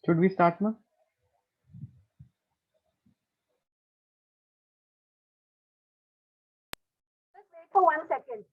Should we start now? Just wait for 1 second.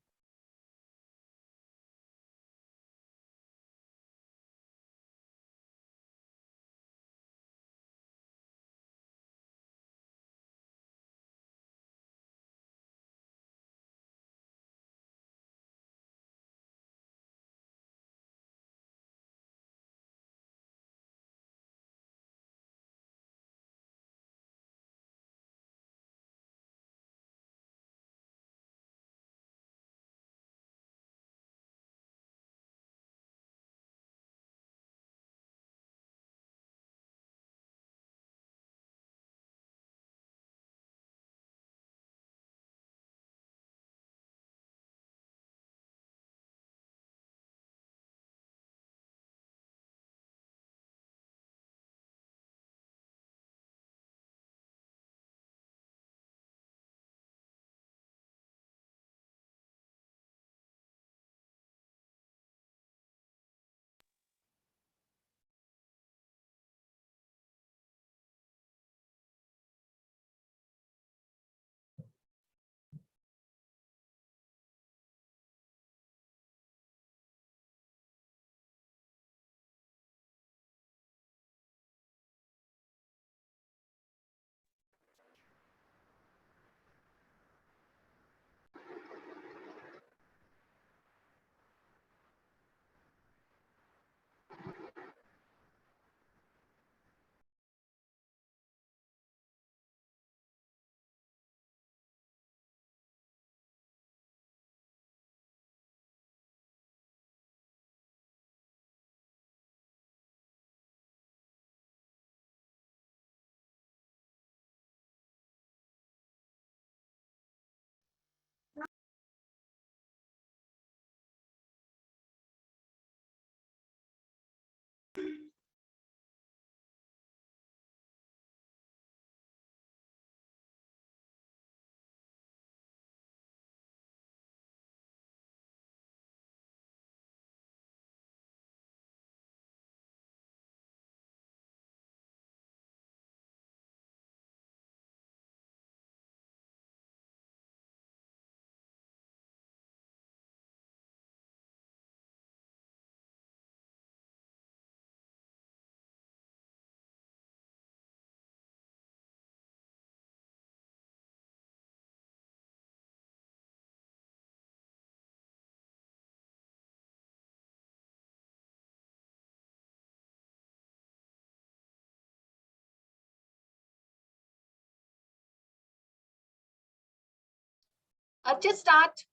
Just start.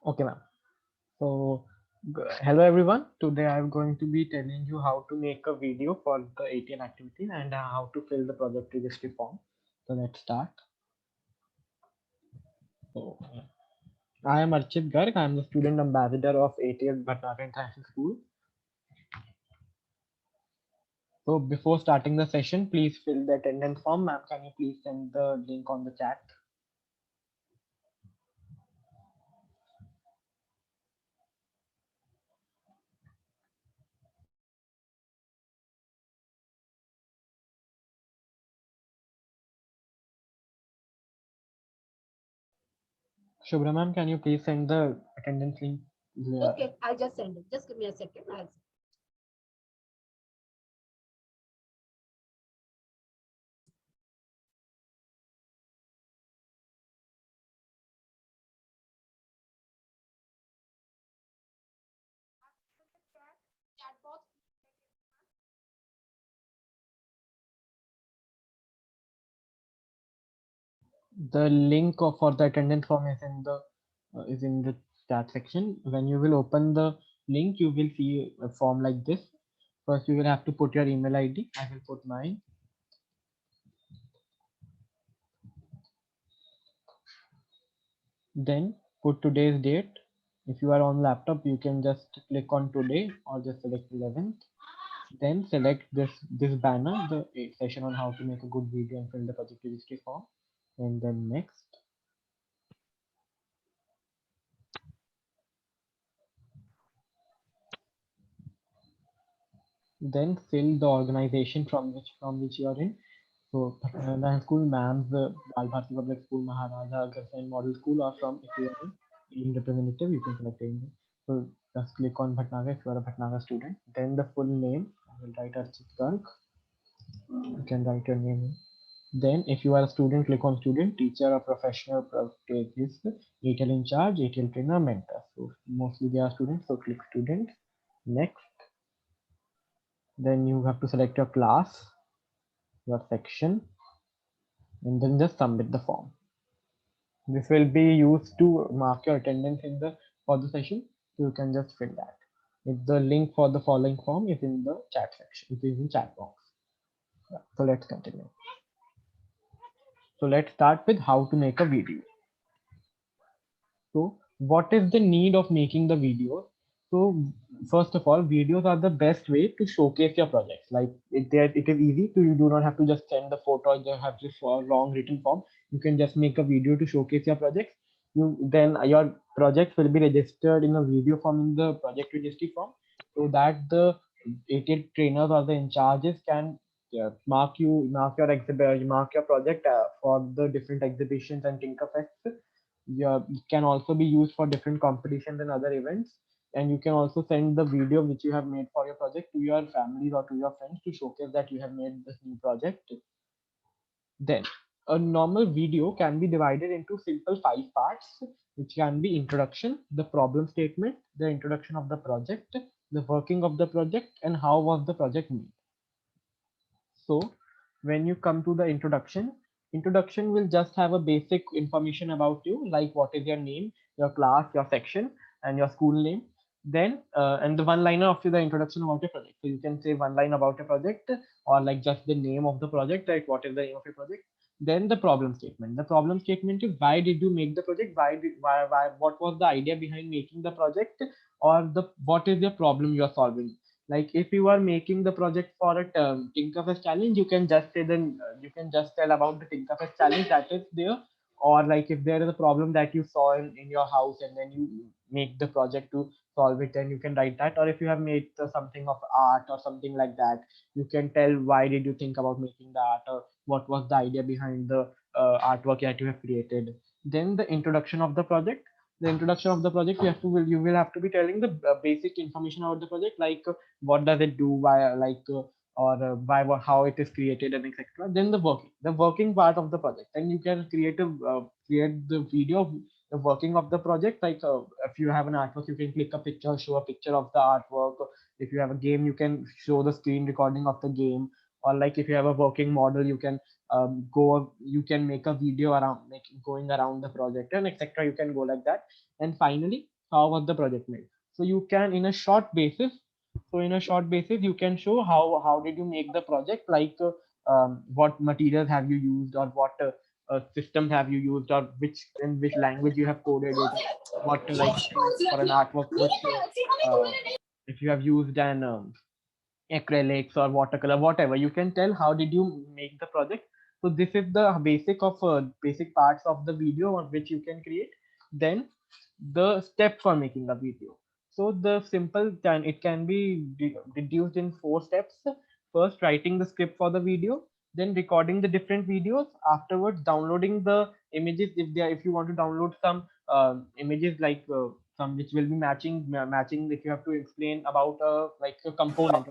Okay, ma'am. So, hello everyone. Today I'm going to be telling you how to make a video for the ATN activity and how to fill the project registry form. So let's start. So, I am Archit Garg. I am the student ambassador of ATN Bhatnagar International School. So before starting the session, please fill the attendance form. Ma'am, can you please send the link on the chat? Shubhra ma'am, can you please send the attendance link? Okay, I'll just send it. Just give me a second. The link for the attendance form is in the chat section. When you will open the link, you will see a form like this. First, you will have to put your email ID. I will put mine. Then put today's date. If you are on laptop, you can just click on today or just select 11th. Then select this banner, the session on how to make a good video and fill the project registry form. And then next. Then fill the organization from which you are in. So Patna School, MAMS, Lal Bharti Public School, Maharaja Agrasen Model School, or from if you are in representative, you can select anything. So just click on Bhatnagar if you are a Bhatnagar student. Then the full name, I will write Archit Garg. You can write your name. Then if you are a student, click on student, teacher or professional this ATL in charge, ATL trainer, mentor. So mostly they are students, so click student. Next, then you have to select your class, your section, and then just submit the form. This will be used to mark your attendance in the for the session. So you can just fill that. If the link for the following form is in the chat section, it is in chat box. Yeah, so let's continue. So let's start with how to make a video. So what is the need of making the videos? So first of all, videos are the best way to showcase your projects. Like it is easy to, you do not have to just send the photo or just have this long written form. You can just make a video to showcase your projects. Then your project will be registered in a video form in the project registry form, so that the ATL trainers or the in charges can mark your project for the different exhibitions and Tinkerfests. Yeah, it can also be used for different competitions and other events. And you can also send the video which you have made for your project to your families or to your friends to showcase that you have made this new project. Then a normal video can be divided into simple 5 parts, which can be introduction, the problem statement, the introduction of the project, the working of the project, and how was the project made. So when you come to the introduction will just have a basic information about you, like what is your name, your class, your section, and your school name. Then and the one liner of the introduction about your project. So you can say one line about a project, or like just the name of the project, like what is the name of your project. Then the problem statement. The problem statement is why did you make the project? Why what was the idea behind making the project, or the what is the problem you are solving? Like if you are making the project for a Tinkerfest challenge, you can just say then you can just tell about the Tinkerfest challenge that is there. Or like if there is a problem that you saw in your house and then you make the project to solve it, and you can write that. Or if you have made something of art or something like that, you can tell why did you think about making the art, or what was the idea behind the artwork that you have created. Then the introduction of the project. The introduction of the project, you will have to be telling the basic information about the project, like what does it do, why, or why what, how it is created, and etc. Then the working part of the project, then you can create the video of the working of the project. Like if you have an artwork, you can click a picture, show a picture of the artwork. If you have a game, you can show the screen recording of the game. Or like if you have a working model, you can you can make a video around going around the project, and etc. You can go like that. And finally, how was the project made? So you can in a short basis so in a short basis, you can show how did you make the project, like what materials have you used, or what systems have you used, or which language you have coded it. What like for an artwork, if you have used an acrylics or watercolor, whatever. You can tell how did you make the project. So this is the basic parts of the video on which you can create. Then the step for making a video. So the simple can it can be reduced in 4 steps. First, writing the script for the video, then recording the different videos, afterwards downloading the images if you want to download some images, like some which will be matching if you have to explain about like a component,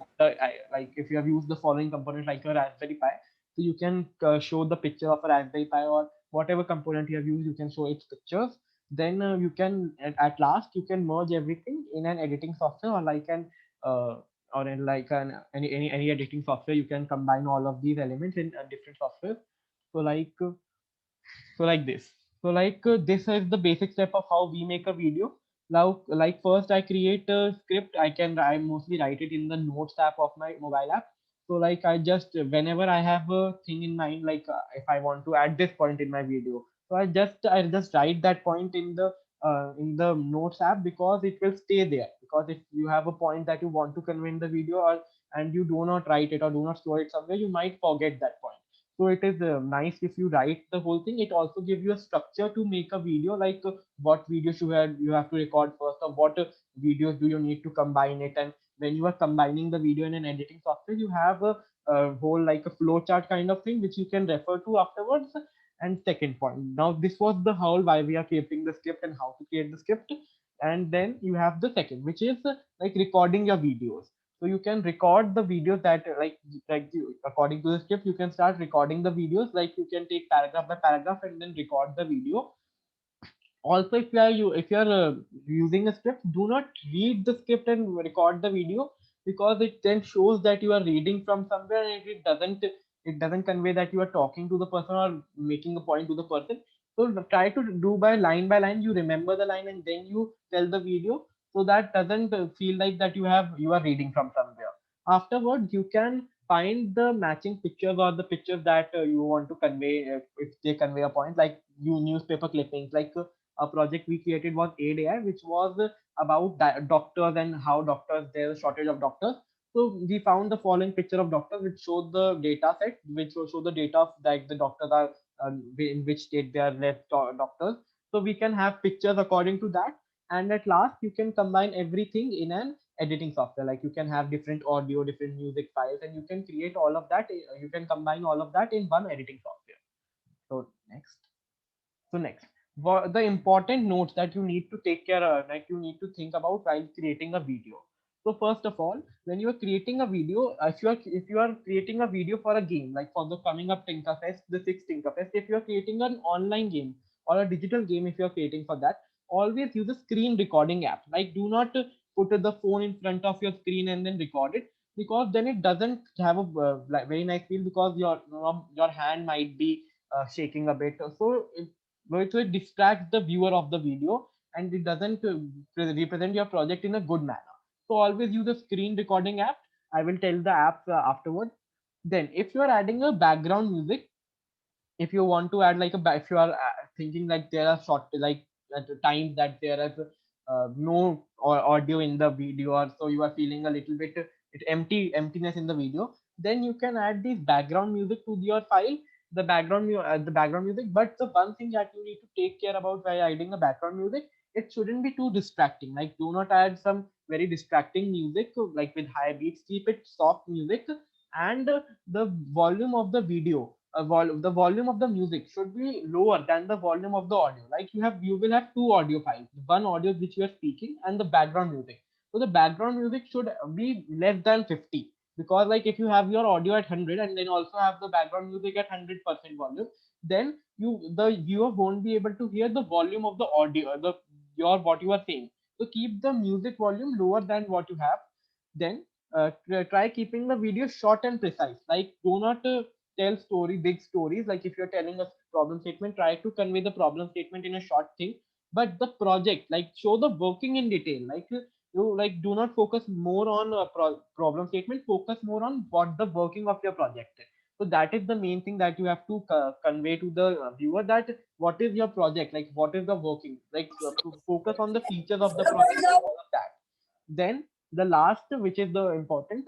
like if you have used the following component like a Raspberry Pi. So you can show the picture of a Raspberry Pi, or whatever component you have used, you can show its pictures. Then you can at last you can merge everything in an editing software, or like an uh, or in like an any editing software. You can combine all of these elements in different software. So like this. So this is the basic step of how we make a video. Now, like first I create a script. I mostly write it in the notes app of my mobile app. So like I just whenever I have a thing in mind, like if I want to add this point in my video, so I just write that point in the notes app, because it will stay there. Because if you have a point that you want to convey in the video, or and you do not write it or do not store it somewhere, you might forget that point. So it is nice if you write the whole thing. It also gives you a structure to make a video, like what video you have to record first, or what videos do you need to combine it, and when you are combining the video in an editing software, you have a whole like a flow chart kind of thing which you can refer to afterwards. And second point, now this was the whole why we are creating the script and how to create the script. And then you have the second, which is like recording your videos. So you can record the videos that according to the script, you can start recording the videos. Like you can take paragraph by paragraph and then record the video. Also, if you are using a script, do not read the script and record the video, because it then shows that you are reading from somewhere, and it doesn't convey that you are talking to the person or making a point to the person. So try to do by line. You remember the line and then you tell the video, so that doesn't feel like that you are reading from somewhere. Afterwards, you can find the matching pictures or the pictures that you want to convey, if they convey a point, like you newspaper clippings, like a project we created was ADI, which was about doctors and how doctors, there's a shortage of doctors. So we found the following picture of doctors, which showed the data set, which will show the data of like the doctors are in which state they are left doctors. So we can have pictures according to that. And at last, you can combine everything in an editing software. Like you can have different audio, different music files, and you can create all of that. You can combine all of that in one editing software. So next, the important notes that you need to take care of, like you need to think about while creating a video. So first of all, when you are creating a video, if you are creating a video for a game, like for the coming up Tinkerfest, the sixth Tinkerfest, if you are creating an online game or a digital game, if you are creating for that, always use a screen recording app. Like do not put the phone in front of your screen and then record it, because then it doesn't have a like very nice feel, because your hand might be shaking a bit. So it distracts the viewer of the video, and it doesn't represent your project in a good manner. So always use a screen recording app. I will tell the app afterwards. Then if you are adding a background music, if you want to add like if you are thinking like there are short, like at the times that there is no audio in the video, or so you are feeling a little bit emptiness in the video, then you can add this background music to your file, the background music. But the one thing that you need to take care about while adding a background music, it shouldn't be too distracting. Like do not add some very distracting music like with high beats. Keep it soft music. And the volume of the video, the volume of the music should be lower than the volume of the audio. Like you will have two audio files, one audio which you are speaking and the background music. So the background music should be less than 50, because like if you have your audio at 100 and then also have the background music at 100% volume, then the viewer won't be able to hear the volume of the audio, the your what you are saying. So keep the music volume lower than what you have. Then try keeping the video short and precise. Like do not tell big stories. Like if you're telling a problem statement, try to convey the problem statement in a short thing. But the project, like show the working in detail. Like you like do not focus more on a problem statement, focus more on what the working of your project is. So that is the main thing that you have to convey to the viewer, that what is your project, like what is the working, like focus on the features of the project and all of that. Then the last, which is the important,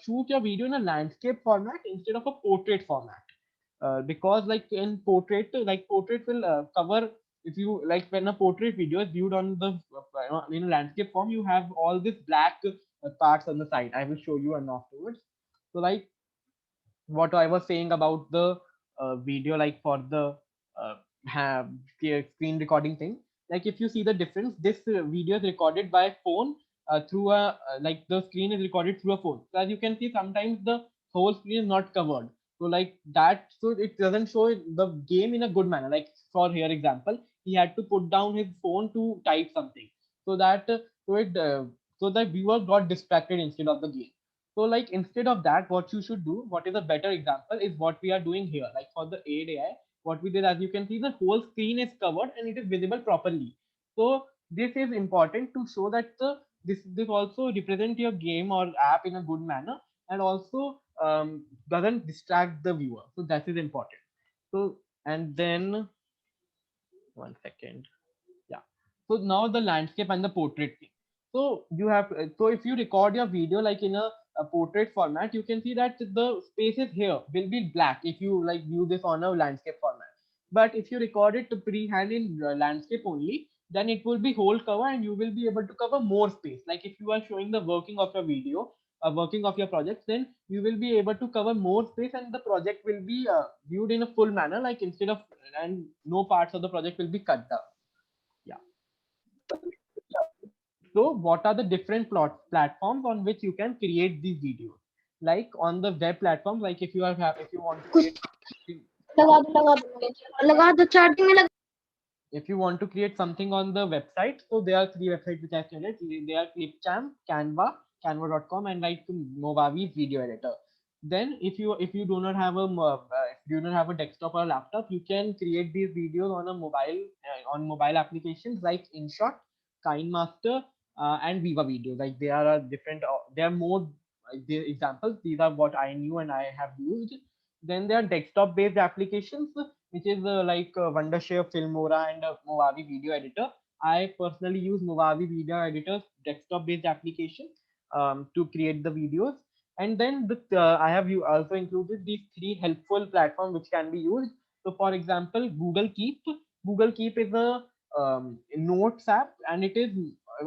shoot your video in a landscape format instead of a portrait format. Because like in portrait, like portrait will cover, if you like when a portrait video is viewed on the in a landscape form, you have all these black parts on the side. I will show you and afterwards. So like what I was saying about the video, like for the uh, have screen recording thing. Like if you see the difference, this video is recorded by phone through a like the screen is recorded through a phone. So as you can see, sometimes the whole screen is not covered. So like that, so it doesn't show the game in a good manner. Like for here example, he had to put down his phone to type something, so that so it so the viewer got distracted instead of the game. So like instead of that, what you should do, what is a better example is what we are doing here. Like for the ADI, what we did, as you can see, the whole screen is covered and it is visible properly. So this is important to show that this also represent your game or app in a good manner, and also doesn't distract the viewer. So that is important. So and then one second. Yeah. So now the landscape and the portrait thing. So you have so if you record your video like in a portrait format, you can see that the spaces here will be black if you like view this on a landscape format. But if you record it to pre-hand in landscape only, then it will be whole cover and you will be able to cover more space. Like if you are showing the working of your video, working of your project, then you will be able to cover more space and the project will be viewed in a full manner, like instead of, and no parts of the project will be cut down. Yeah. So what are the different platforms on which you can create these videos? Like on the web platforms, like if you if you want to create something, if you want to create something on the website, so there are 3 websites which I created. They are Clipchamp, Canva, canva.com, and like Movavi video editor. Then if you do not have a if you do not have a desktop or a laptop, you can create these videos on a mobile on mobile applications like InShot, KineMaster, and Viva Video. Like there are different there are more examples. These are what I knew and I have used. Then there are desktop based applications which is like Wondershare, Filmora, and Movavi Video Editor. I personally use Movavi Video Editor's desktop-based application to create the videos. And then I have also included these 3 helpful platforms which can be used. So, for example, Google Keep. Google Keep is a notes app, and it is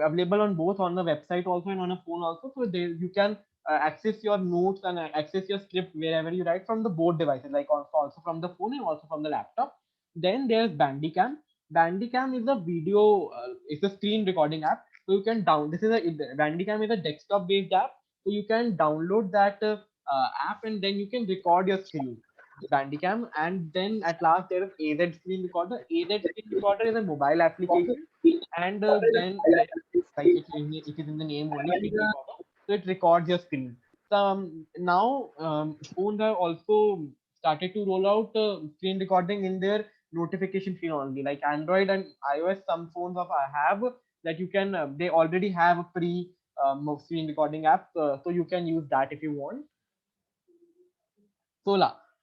available on both on the website also and on a phone also. So there you can access your notes and access your script wherever you write from the both devices, like also from the phone and also from the laptop. Then there's Bandicam. Bandicam is a video, it's a screen recording app. So you can Bandicam is a desktop based app. So you can download that app and then you can record your screen. Bandicam, and then at last there is AZ Screen Recorder. AZ Screen Recorder is a mobile application, and then like it is in the name only, screen recorder, so it records your screen. So now phones have also started to roll out screen recording in their notification screen only, like Android and iOS. Some phones of I have that you can they already have a pre screen recording app, so you can use that if you want.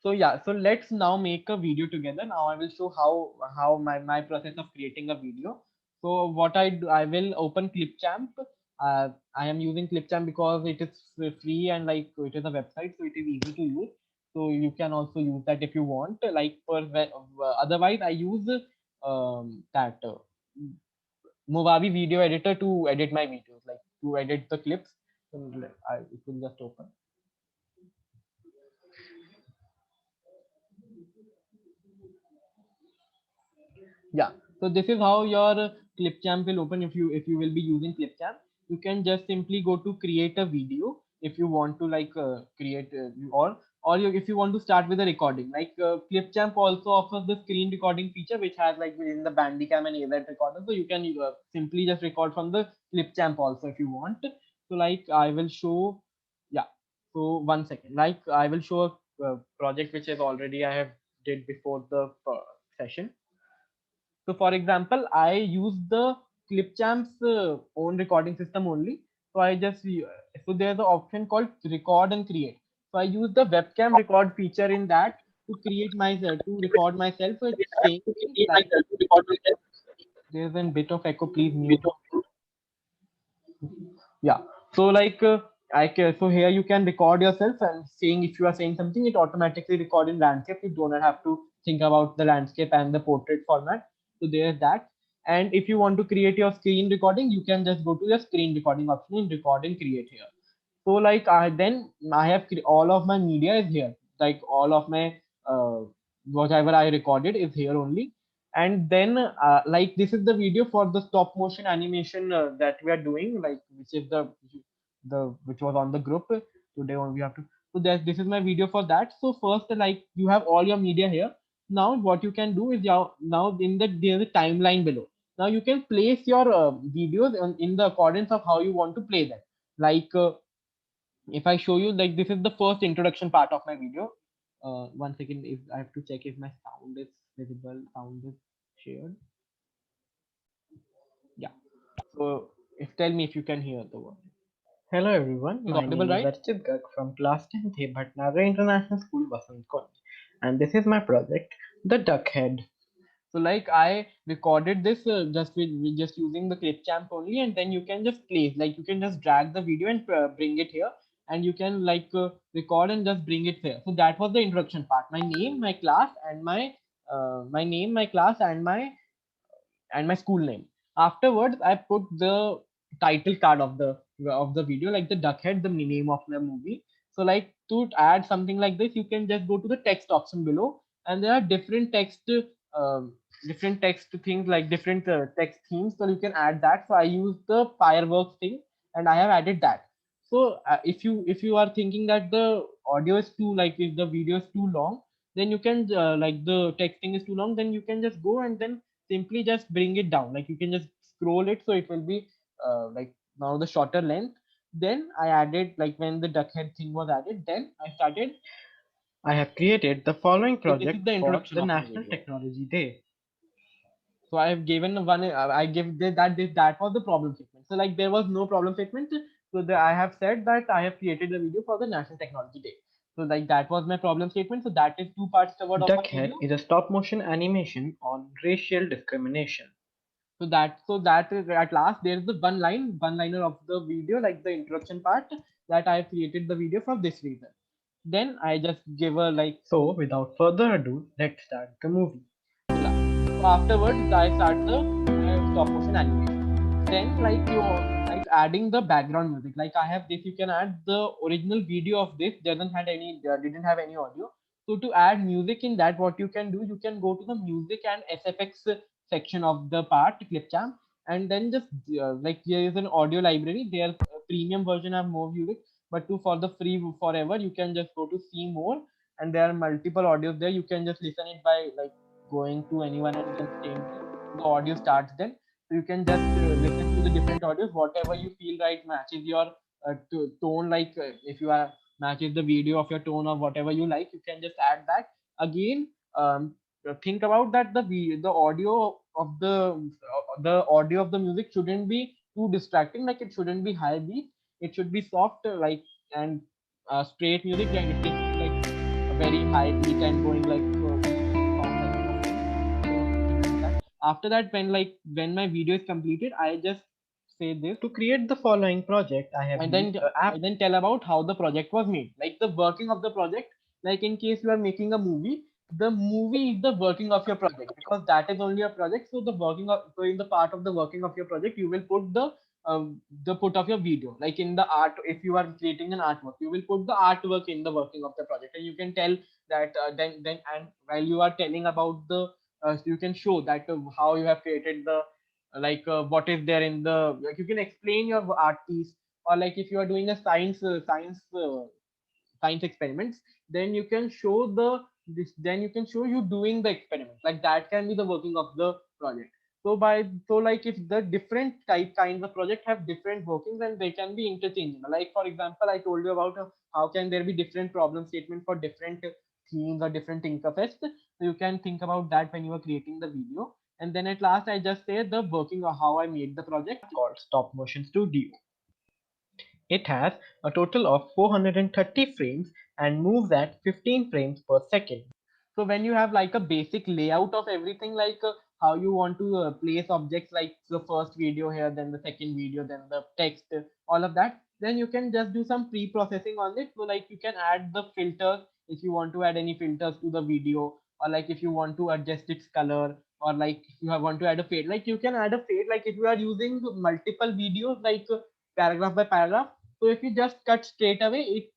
So yeah, so let's now make a video together. Now I will show how my process of creating a video. So what I do, I will open Clipchamp. I am using Clipchamp because it is free and like it is a website, so it is easy to use. So you can also use that if you want. Like otherwise, I use that Movavi video editor to edit my videos, like to edit the clips. It will just open. Yeah, so this is how your Clipchamp will open. If you will be using Clipchamp, you can just simply go to create a video if you want to like create if you want to start with a recording. Like Clipchamp also offers the screen recording feature which has like within the Bandicam and AZ recorder, so you can simply just record from the Clipchamp also if you want. So like I will show, yeah, so 1 second, like I will show a project which is already I have did before the session. So for example, I use the Clipchamp's own recording system only. So so there's an option called record and create. So I use the webcam record feature in that to create myself, to record myself. So it's saying like there's a bit of echo, please mute. Yeah, so like so here you can record yourself and saying, if you are saying something, it automatically record in landscape. You do not have to think about the landscape and the portrait format. So there's that. And if you want to create your screen recording, you can just go to the screen recording option and record and create here. So like I have all of my media is here, like all of my whatever I recorded is here only. And then like this is the video for the stop motion animation that we are doing, like which is the which was on the group today on. We have to, so that this is my video for that. So first, like you have all your media here. Now what you can do is now in there's a timeline below. Now you can place your videos in the accordance of how you want to play them. Like if I show you, like this is the first introduction part of my video. 1 second, if I have to check if my sound is visible, sound is shared. Yeah. So if tell me if you can hear the word. Hello everyone, my name is Archit Garg from class 10th Bhatnagar International School, Vasant College, and this is my project, The Duck Head. So like I recorded this just with just using the Clipchamp only, and then you can just place, like you can just drag the video and bring it here, and you can like record and just bring it here. So that was the introduction part. My name, my class, and my class, and my school name. Afterwards, I put the title card of the video, like the Duckhead, the name of the movie. So like to add something like this, you can just go to the text option below, and there are um, different text things, like different text themes. So you can add that. So I use the fireworks thing, and I have added that. So if you are thinking that the audio is too, like if the video is too long, then you can like the texting is too long, then you can just go and then simply just bring it down. Like you can just scroll it, so it will be like now the shorter length. Then I added, like when the Duckhead thing was added, then I have created the following So this project is the for introduction the of my National video. Technology Day. So I have given one. I give that was the problem statement. So like there was no problem statement. So I have said that I have created the video for the National Technology Day. So like that was my problem statement. So that is two parts covered of my Duckhead video. is a stop-motion animation on racial discrimination. So that is, at last there is the one liner of the video, like the introduction part, that I have created the video for this reason. Then I just give a like. So, without further ado, let's start the movie. So afterwards I start the stop motion animation. Then like like adding the background music. Like I have this, you can add the original video of this. Didn't have any audio. So to add music in that, what you can do, you can go to the music and SFX section of the part Clipchamp, and then just like there is an audio library. There's a premium version have more music, but for the free forever, you can just go to see more, and there are multiple audios there. You can just listen it by like going to anyone and then staying there. The audio starts then. So you can just listen to the different audios, whatever you feel right matches your tone. Like if you are matches the video of your tone or whatever you like, you can just add that. Again, think about that the audio of the audio of the music shouldn't be too distracting. Like it shouldn't be high beat. It should be soft, like and straight music. Like it can be like a very high beat and going like sound like a film. So things like that. After that, when my video is completed, I just say this, To create the following project, I have and used then the app. I then tell about how the project was made, like the working of the project. Like in case you are making a movie, the movie is the working of your project, because that is only a project. So in the part of the working of your project, you will put the put of your video. Like in the art, if you are creating an artwork, you will put the artwork in the working of the project, and you can tell that then and while you are telling about the you can show that how you have created the what is there in the, like you can explain your art piece. Or like if you are doing a science experiments, then you can show then you can show you doing the experiment. Like that can be the working of the project. So like if the different kinds of project have different workings, and they can be interchangeable. Like for example, I told you about how can there be different problem statement for different themes or different interface. So you can think about that when you are creating the video. And then at last I just say the working or how I made the project. Called Stop Motion Studio. It has a total of 430 frames and moves at 15 frames per second. So when you have like a basic layout of everything, like how you want to place objects, like the first video here, then the second video, then the text, all of that, then you can just do some pre-processing on it. So like you can add the filters if you want to add any filters to the video, or like if you want to adjust its color, or like if you want to add a fade, like you can add a fade. Like if you are using multiple videos, like paragraph by paragraph, so if you just cut straight away,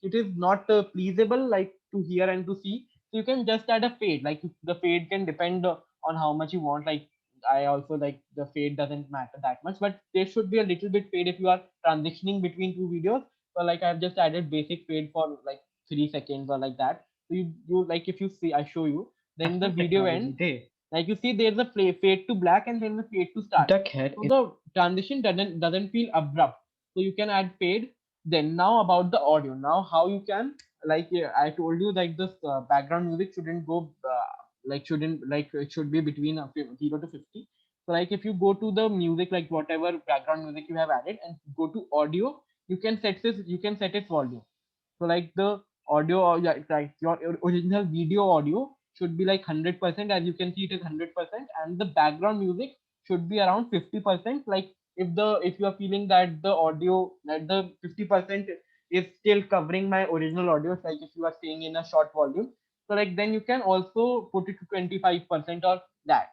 it is not pleasable like to hear and to see. So you can just add a fade. Like the fade can depend on how much you want. Like I also like the fade doesn't matter that much, but there should be a little bit fade if you are transitioning between two videos. So like I've just added basic fade for like 3 seconds or like that. So you like if you see, I show you, then the National video Technology ends. Day. Like you see, there's a fade to black and then the fade to start. Duckhead So is the transition doesn't feel abrupt. So you can add fade. Then now about the audio. Now how you can, like I told you, like this background music shouldn't go shouldn't, like it should be between 0 to 50. So like if you go to the music, like whatever background music you have added, and go to audio, you can set its volume. So like the audio, or yeah, like your original video audio should be like 100%. As you can see, it is 100%, and the background music should be around 50%. Like if you are feeling that the audio, that the 50% is still covering my original audio, like if you are staying in a short volume, so like then you can also put it to 25% or that.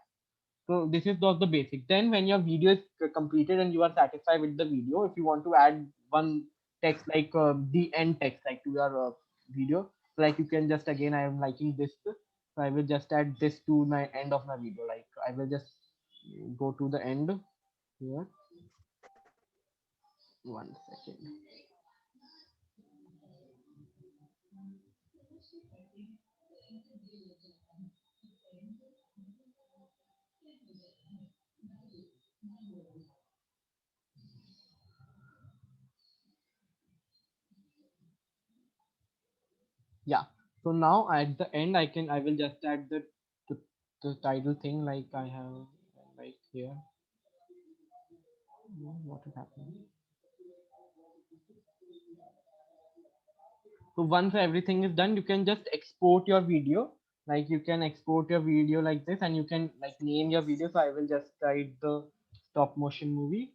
So this is the basic. Then when your video is completed and you are satisfied with the video, if you want to add one text like the end text like to your video, like you can just again I am liking this, so I will just add this to my end of my video. Like I will just go to the end here. 1 second. Yeah. So now at the end I will just add the, the title thing like I have like here. What is happening? So once everything is done, you can just export your video. Like you can export your video like this, and you can like name your video. So I will just write the stop motion movie.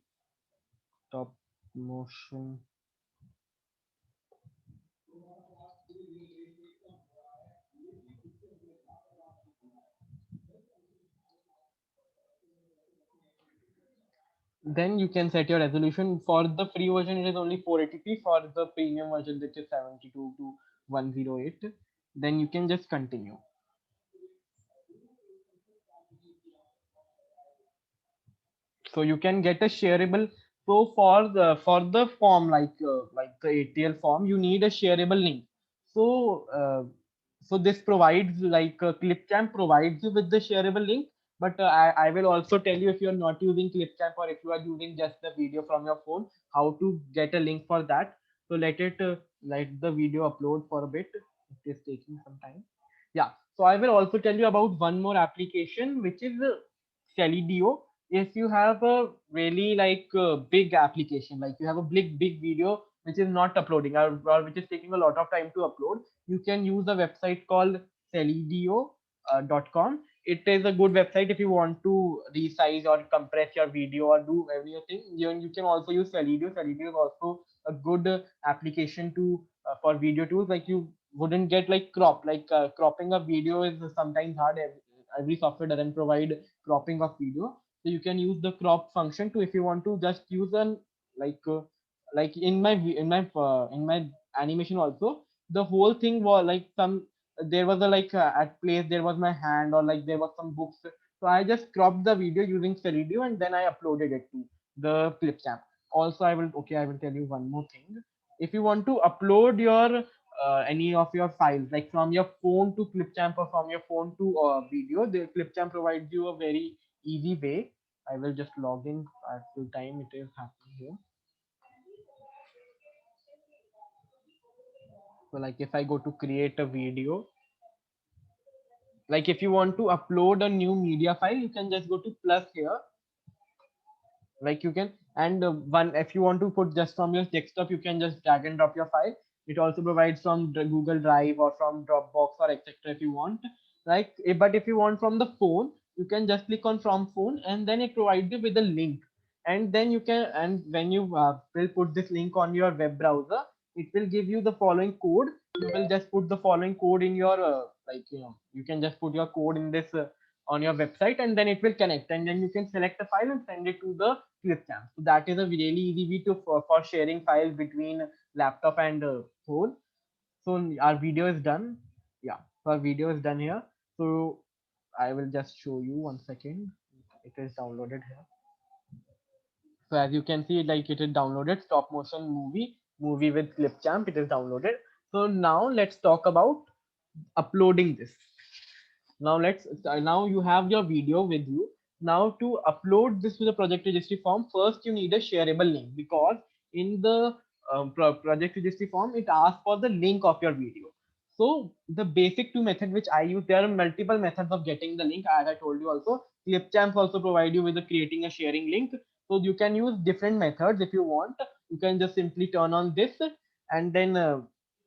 Stop motion. Then you can set your resolution. For the free version, it is only 480p. For the premium version, which is 72 to 108. Then you can just continue. So you can get a shareable. So for the form like the ATL form, you need a shareable link. So so this provides like Clipchamp provides you with the shareable link, but I will also tell you if you are not using Clipchamp or if you are using just the video from your phone, how to get a link for that. So let the video upload for a bit. It is taking some time. Yeah, so I will also tell you about one more application which is Celidio. If you have a really like big application, like you have a big video which is not uploading or which is taking a lot of time to upload, you can use a website called celidio.com. It is a good website if you want to resize or compress your video or do everything. You can also use Celidio. Celidio is also a good application to for video tools. Like you wouldn't get like cropping a video is sometimes hard. Every software doesn't provide cropping of video, so you can use the crop function to if you want to just use an like uh, like in my animation also, the whole thing was like some there was a like at place there was my hand or like there was some books, so I just cropped the video using Celidio and then I uploaded it to the Clipchamp. Also I will tell you one more thing. If you want to upload your any of your files like from your phone to Clipchamp or from your phone to video, the Clipchamp provides you a very easy way. I will just log in at the time it is happening here. So like if I go to create a video, like if you want to upload a new media file, you can just go to plus here. Like you can, and one if you want to put just from your desktop, you can just drag and drop your file. It also provides from the Google Drive or from Dropbox or etc. if you want. Like but if you want from the phone, you can just click on from phone and then it provides you with a link. And then you can, and when you will put this link on your web browser, it will give you the following code. You will just put the following code in your like you can just put your code in this on your website and then it will connect, and then you can select a file and send it to the Clipchamp. So that is a really easy way to for sharing files between laptop and phone. So our video is done. Yeah, so our video is done here. So I will just show you 1 second. It is downloaded here. So as you can see, like it is downloaded stop motion movie with Clipchamp. It is downloaded. So now let's talk about uploading this. Now you have your video with you. Now to upload this to the project registry form, first you need a shareable link, because in the project registry form it asks for the link of your video. So the basic two method which I use, there are multiple methods of getting the link. As I told you also, Clipchamp also provide you with creating a sharing link. So you can use different methods if you want. You can just simply turn on this, and then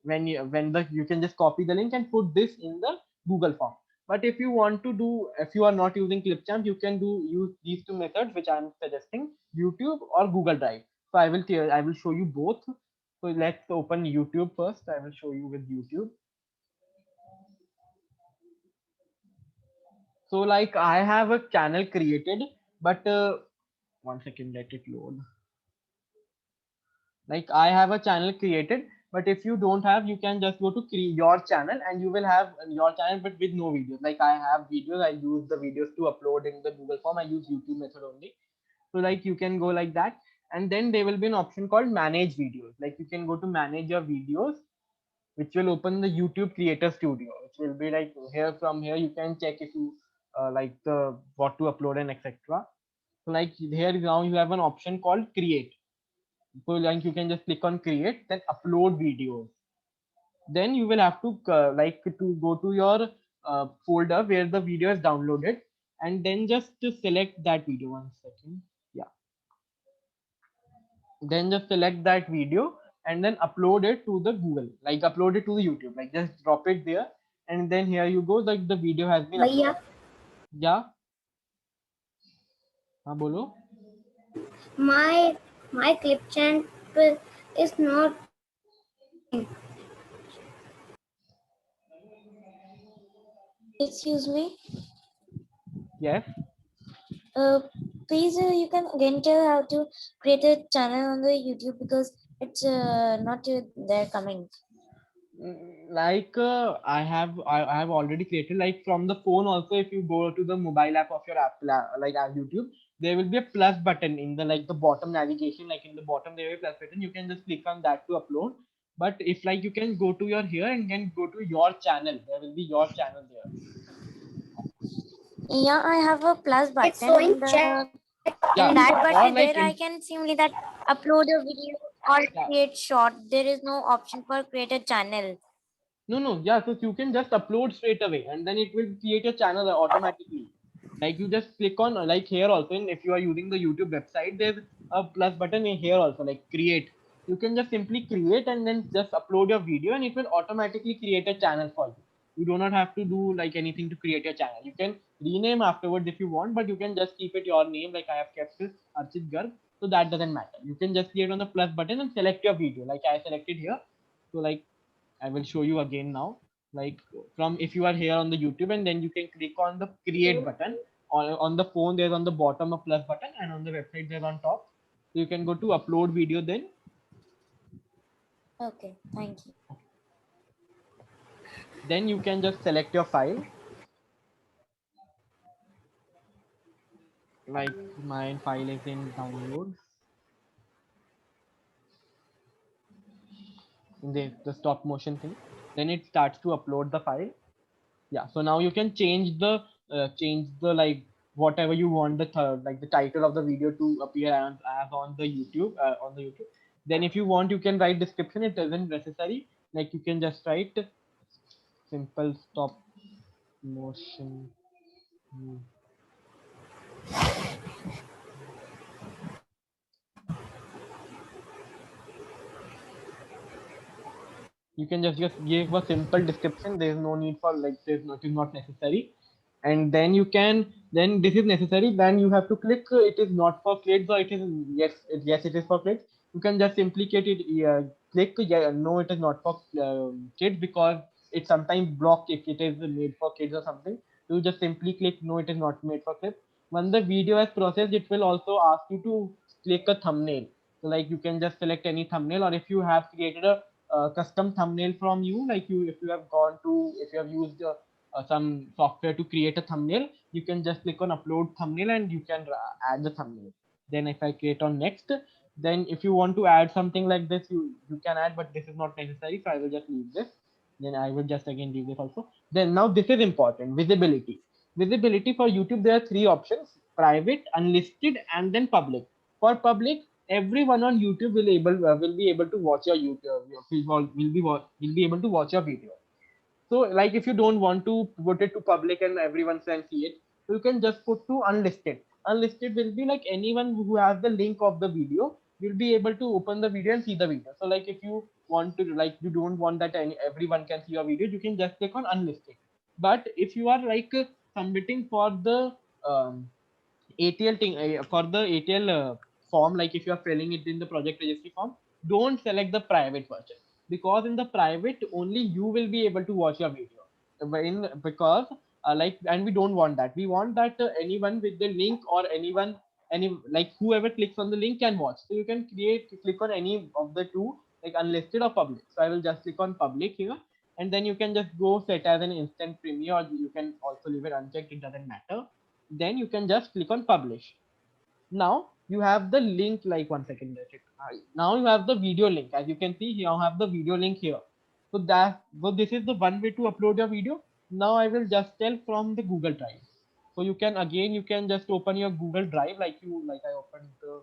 when the you can just copy the link and put this in the Google form. But if you want to do, if you are not using Clipchamp, you can use these two methods which I'm suggesting: YouTube or Google Drive. So I will show you both. So let's open YouTube first. I will show you with YouTube. So like I have a channel created, but 1 second, let it load. Like I have a channel created, but if you don't have, you can just go to create your channel and you will have your channel but with no videos. Like I have videos, I use the videos to upload in the Google form. I use YouTube method only. So like you can go like that, and then there will be an option called manage videos. Like you can go to manage your videos, which will open the YouTube Creator Studio, which will be like here. From here you can check if you like the what to upload and etc. So like here now you have an option called create. So like you can just click on create, then upload videos. Then you will have to like to go to your folder where the video is downloaded, and then just to select that video. 1 second. Yeah. Then just select that video and then upload it to the Google, like upload it to the YouTube, like just drop it there, and then here you go, like the video has been भैया uploaded. Yeah. हाँ बोलो. my clip channel is not. Excuse me. Yes. Please, you can again tell how to create a channel on the YouTube because it's not there coming. Like I have already created, like from the phone also. If you go to the mobile app of your app, like YouTube, there will be a plus button in the like the bottom navigation, like in the bottom there will be a plus button. You can just click on that to upload. But if like you can go to your here and then go to your channel, there will be your channel there. Yeah, I have a plus button. It's showing in the, check. Yeah. in that Or button like there I in, can see only that upload a video or yeah. create short. There is no option for create a channel. No, yeah. So you can just upload straight away, and then it will create a channel automatically. Like you just click on like here also. And if you are using the YouTube website, there's a plus button in here also, like create. You can just simply create and then just upload your video, and it will automatically create a channel for you. You do not have to do like anything to create your channel. You can rename afterwards if you want, but you can just keep it your name. Like I have kept it Archit Garg, so that doesn't matter. You can just click on the plus button and select your video. Like I selected here. So like I will show you again now. Like from if you are here on the YouTube, and then you can click on the create button. On the phone, there's on the bottom a plus button, and on the website there's on top. So you can go to upload video then. Okay, thank you. Then you can just select your file. Like my file is in downloads. In the stop motion thing. Then it starts to upload the file. Yeah, so now you can change the like whatever you want the like the title of the video to appear as on the YouTube. Then if you want, you can write description. It doesn't necessary. Like you can just write simple stop motion. You can just give a simple description. There is no need for like it is not necessary. And then you can, then this is necessary, then you have to click it is not for kids, or it is yes it is for kids. You can just simply click yeah, no it is not for kids, because it sometimes block if it is made for kids or something. You just simply click no it is not made for kids. When the video is processed, it will also ask you to click a thumbnail. So like you can just select any thumbnail, or if you have created a custom thumbnail from you, like you if you have gone to if you have used some software to create a thumbnail, you can just click on upload thumbnail and you can add the thumbnail. Then if I click on next, then if you want to add something like this, you can add, but this is not necessary, so I will just leave this. Then I will just again leave this also. Then now this is important: visibility for YouTube. There are three options: private, unlisted, and then public. For public, everyone on YouTube will be able to watch your YouTube, will be able to watch your video. So like if you don't want to put it to public and everyone can see it, so you can just put to unlisted. Unlisted will be like anyone who has the link of the video will be able to open the video and see the video. So like if you want to, like you don't want that everyone can see your video, you can just click on unlisted. But if you are like submitting for the ATL thing, for the ATL form, like if you are filling it in the project registry form, don't select the private version, because in the private only you will be able to watch your video. Because like, and we don't want that. We want that anyone with the link or anyone, any like whoever clicks on the link can watch. So you can click on any of the two, like unlisted or public. So I will just click on public here, and then you can just go set as an instant premiere, or you can also leave it unchecked, it doesn't matter. Then you can just click on publish. Now you have the link, like, one second, let it, now you have the video link. As you can see, you have the video link here. So this is the one way to upload your video. Now I will just tell from the Google Drive. So you can, again, you can just open your Google Drive, like I opened the,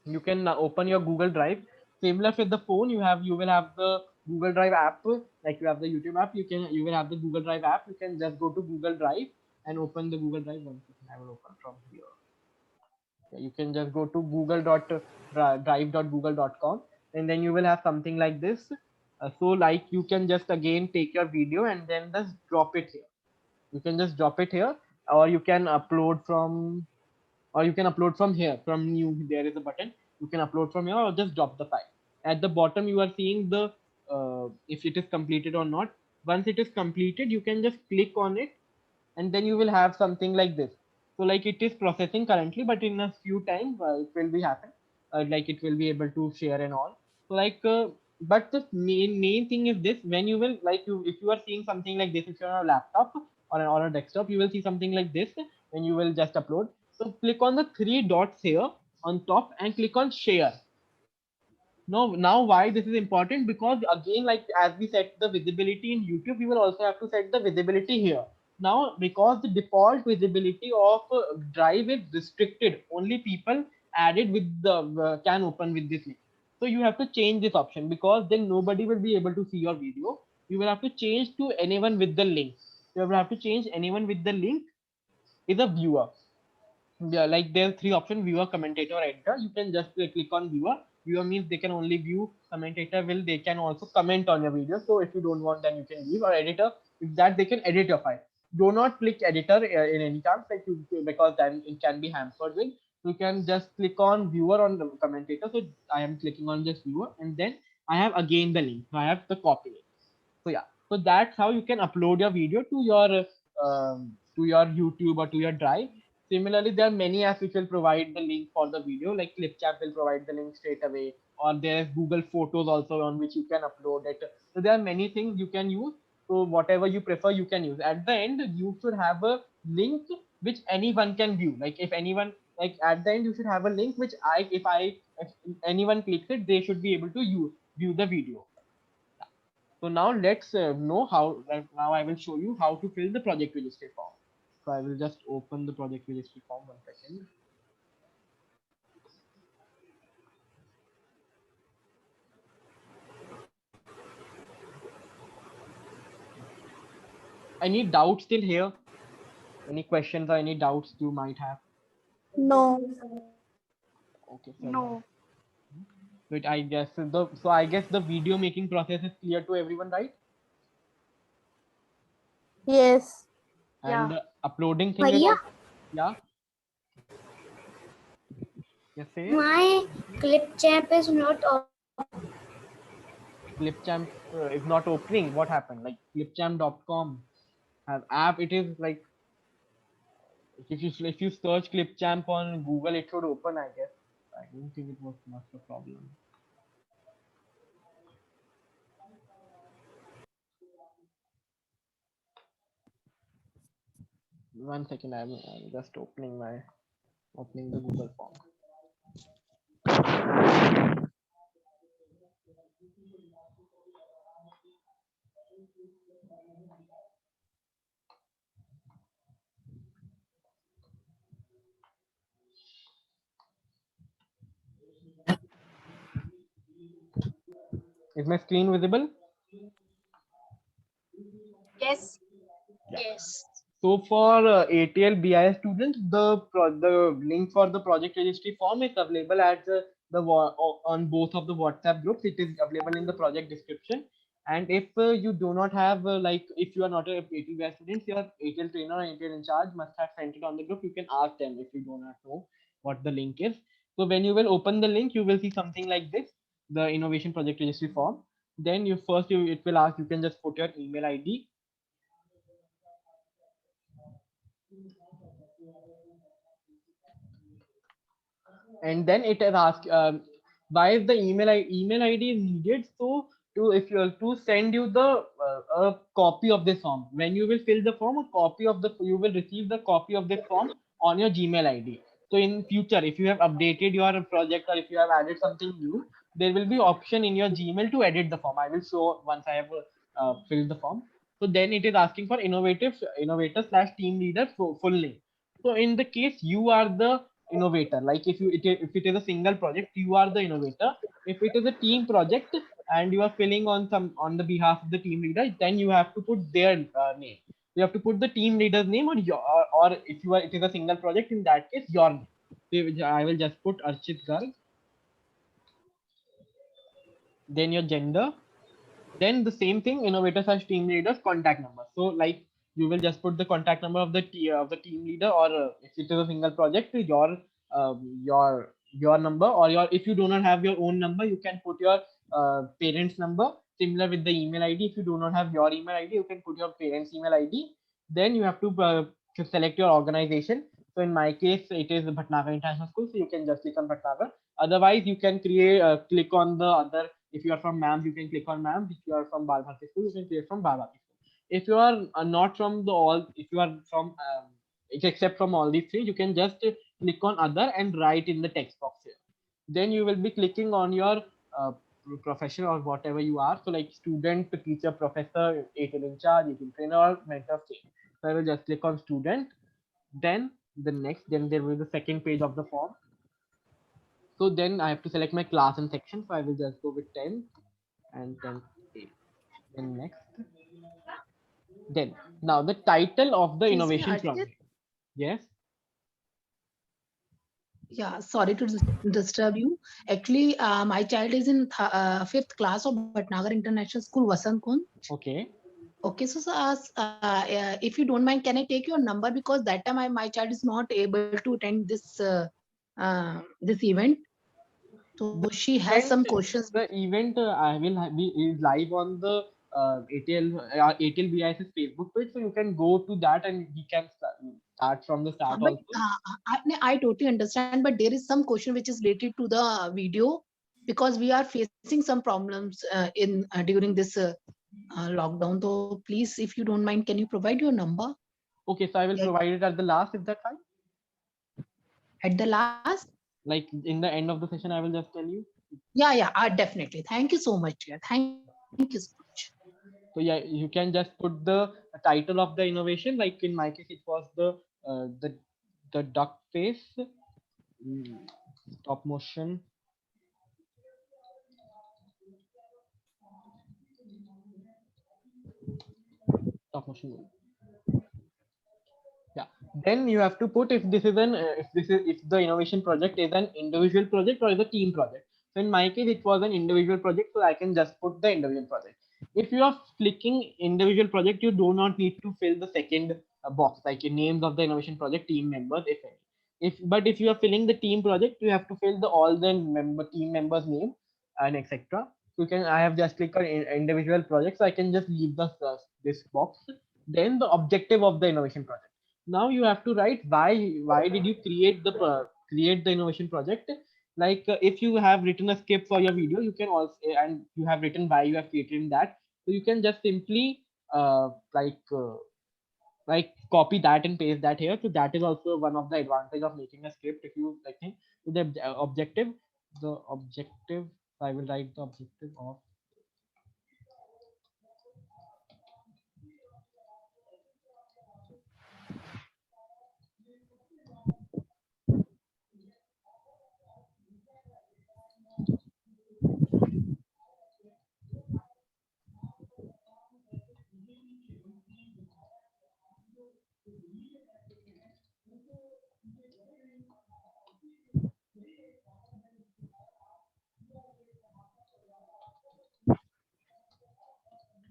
you can open your Google Drive. Similar with the phone, you will have the Google Drive app, like you have the YouTube app. You will have the Google Drive app. You can just go to Google Drive and open the Google Drive. One second, I will open from here. You can just go to google.drive.google.com, and then you will have something like this. So like you can just again take your video and then just drop it here. You can just drop it here, or you can upload from, here from new. There is a button, you can upload from here or just drop the file. At the bottom you are seeing the if it is completed or not. Once it is completed, you can just click on it, and then you will have something like this. So like it is processing currently, but in a few time it will be happen, like it will be able to share and all. So like but the main thing is this: when you will, like, if you are seeing something like this, if you're on a laptop or a desktop, you will see something like this when you will just upload. So click on the three dots here on top and click on share. Now why this is important? Because again, like as we set the visibility in YouTube, we will also have to set the visibility here. Now, because the default visibility of Drive is restricted, only people added with the can open with this link. So you have to change this option, because then nobody will be able to see your video. You will have to change to anyone with the link. You will have to change anyone with the link is a viewer. Yeah, like there's three options: viewer, commentator, or editor. You can just click on viewer. Viewer means they can only view. Commentator will, they can also comment on your video. So if you don't want, then you can leave. Or editor, if that, they can edit your file. Do not click editor in any chance, like because then it can be hampered with. You can just click on viewer on the commentator. So I am clicking on just viewer, and then I have again the link. So I have the copy link. So yeah, so that's how you can upload your video to your YouTube or to your Drive. Similarly, there are many apps which will provide the link for the video, like Clipchamp will provide the link straight away, or there's Google Photos also on which you can upload it. So there are many things you can use. So whatever you prefer, you can use. At the end, you should have a link which anyone can view. Like if anyone, like at the end, you should have a link which if anyone clicks it, they should be able to view the video. So now let's know how. Now I will show you how to fill the project registry form. So I will just open the project registry form. One second. Any doubts still here? Any questions or any doubts you might have? No. Okay. No. But I guess the video making process is clear to everyone, right? Yes. And the uploading thing is Bhaiya? also, yeah. Yes, say. My Clipchamp is not Clipchamp is not opening. What happened? Like clipchamp.com has app. It is like, if you search Clipchamp on Google, it should open, I guess. I don't think it was much a problem. One second, I'm just opening the Google form. Is my screen visible? Yes. Yes. So for ATL BIS students, the link for the project registry form is available at on both of the WhatsApp groups. It is available in the project description. And if you do not have like, if you are not a ATL BIS student, your ATL trainer or ATL in charge must have sent it on the group. You can ask them if you do not know what the link is. So when you will open the link, you will see something like this: the innovation project registry form. Then it will ask, you can just put your email ID. And then it has asked, why is the email ID is needed? So to if you to send you the a copy of this form, when you will fill the form, a copy of the you will receive the copy of this form on your Gmail ID. So in future, if you have updated your project or if you have added something new, there will be option in your Gmail to edit the form. I will show once I have filled the form. So then it is asking for innovator slash team leader full name. So in the case you are the innovator, like if it is a single project, you are the innovator. If it is a team project and you are filling on some on the behalf of the team leader, then you have to put their name. You have to put the team leader's name or if you are it is a single project, in that case your name. So I will just put Archit Garg, then your gender, then the same thing, innovators as team leaders contact number. So like you will just put the contact number of the team leader, or if it is a single project, your number, or your if you do not have your own number, you can put your parents number. Similar with the email ID, if you do not have your email ID, you can put your parents email ID. Then you have to select your organization. So in my case it is Bhatnagar International School, so you can just click on Bhatnagar. Otherwise you can click on the other. If you are from MAMS, you can click on MAMS. If you are from Bal Bharati School, you can click from Bal Bharati School. If you are not from the all, if you are from except from all these three, you can just click on other and write in the text box here. Then you will be clicking on your profession or whatever you are. So like student, teacher, professor, 18 in charge, 18 trainer, or mentor state. So I will just click on student. Then then there will be the second page of the form. So then I have to select my class and section. So I will just go with 10 and 10A. Then next. Then now the title of the Excuse me, innovation Archit? project. Yes. Yeah, sorry to disturb you. Actually, my child is in fifth class of Bhatnagar International School, Vasant Kund. Okay. Okay, so if you don't mind, can I take your number, because that time my child is not able to attend this event. So she has some questions. The event I will be is live on the ATL BIS's Facebook page, so you can go to that and we can start from the start But also. I totally understand, but there is some question which is related to the video, because we are facing some problems in during this lockdown. So please, if you don't mind, can you provide your number Okay, so I will provide it at the last, if that's fine. at the last? Like in the end of the session, I will just tell you. Yeah, definitely. Thank you so much, dear. Thank you so much. So yeah, you can just put the title of the innovation. Like in my case, it was uh, the the duck face stop motion. Stop motion. Yeah. Then you have to put if this is an if the innovation project is an individual project or is a team project. So in my case, it was an individual project, so I can just put the individual project. If you are clicking individual project, you do not need to fill the second box, like in names of the innovation project, team members, if any. But if you are filling the team project, you have to fill the all the team members name and etc. So you can I have just clicked on individual project, so I can just leave this box. Then the objective of the innovation project. Now you have to write why did you create the innovation project. Like if you have written a script for your video, you can also and you have written why you have created that, so you can just simply uh, like uh, like copy that and paste that here. So that is also one of the advantage of making a script. If you like think to the objective, I will write the objective of.